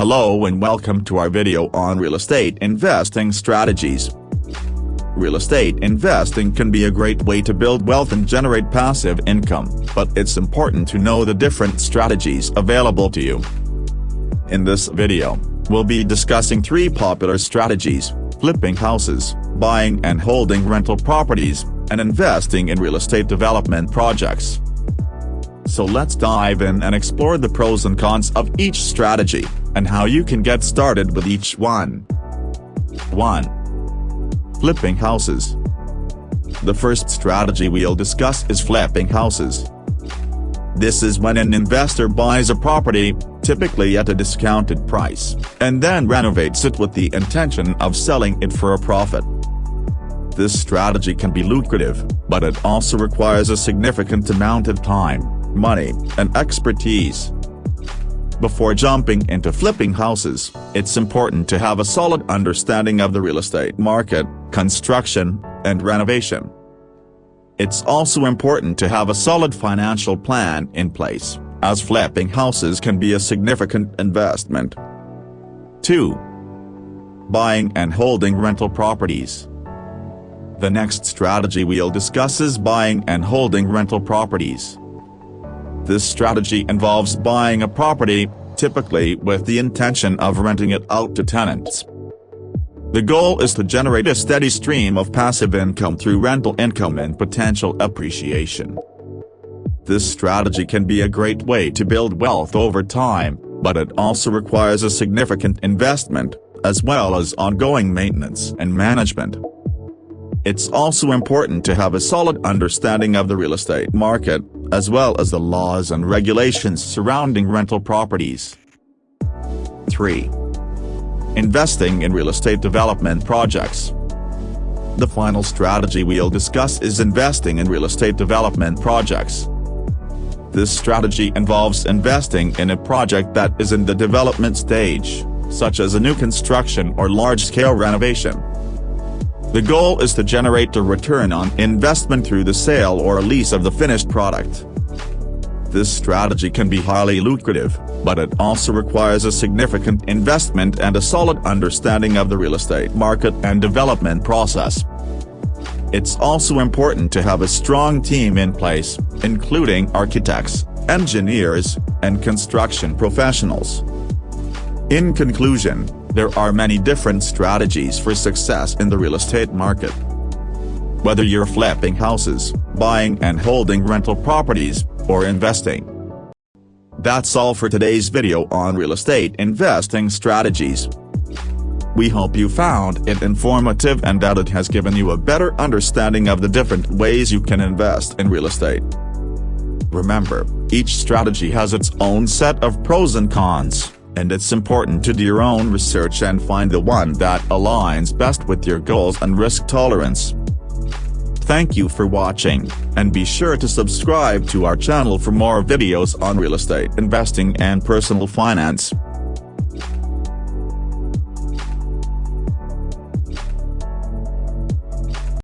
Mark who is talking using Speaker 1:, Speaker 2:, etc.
Speaker 1: Hello and welcome to our video on real estate investing strategies. Real estate investing can be a great way to build wealth and generate passive income, but it's important to know the different strategies available to you. In this video, we'll be discussing 3 popular strategies: flipping houses, buying and holding rental properties, and investing in real estate development projects. So let's dive in and explore the pros and cons of each strategy, and how you can get started with each one. 1. Flipping houses. The first strategy we'll discuss is flipping houses. This is when an investor buys a property, typically at a discounted price, and then renovates it with the intention of selling it for a profit. This strategy can be lucrative, but it also requires a significant amount of time, money, and expertise. Before jumping into flipping houses, it's important to have a solid understanding of the real estate market, construction, and renovation. It's also important to have a solid financial plan in place, as flipping houses can be a significant investment. 2. Buying and holding rental properties. The next strategy we'll discuss is buying and holding rental properties. This strategy involves buying a property, typically with the intention of renting it out to tenants. The goal is to generate a steady stream of passive income through rental income and potential appreciation. This strategy can be a great way to build wealth over time, but it also requires a significant investment, as well as ongoing maintenance and management. It's also important to have a solid understanding of the real estate market, as well as the laws and regulations surrounding rental properties. 3. Investing in real estate development projects. The final strategy we'll discuss is investing in real estate development projects. This strategy involves investing in a project that is in the development stage, such as a new construction or large-scale renovation. The goal is to generate a return on investment through the sale or lease of the finished product. This strategy can be highly lucrative, but it also requires a significant investment and a solid understanding of the real estate market and development process. It's also important to have a strong team in place, including architects, engineers, and construction professionals. In conclusion, there are many different strategies for success in the real estate market. Whether you're flipping houses, buying and holding rental properties, or investing. That's all for today's video on real estate investing strategies. We hope you found it informative and that it has given you a better understanding of the different ways you can invest in real estate. Remember, each strategy has its own set of pros and cons, and it's important to do your own research and find the one that aligns best with your goals and risk tolerance. Thank you for watching, and be sure to subscribe to our channel for more videos on real estate investing and personal finance.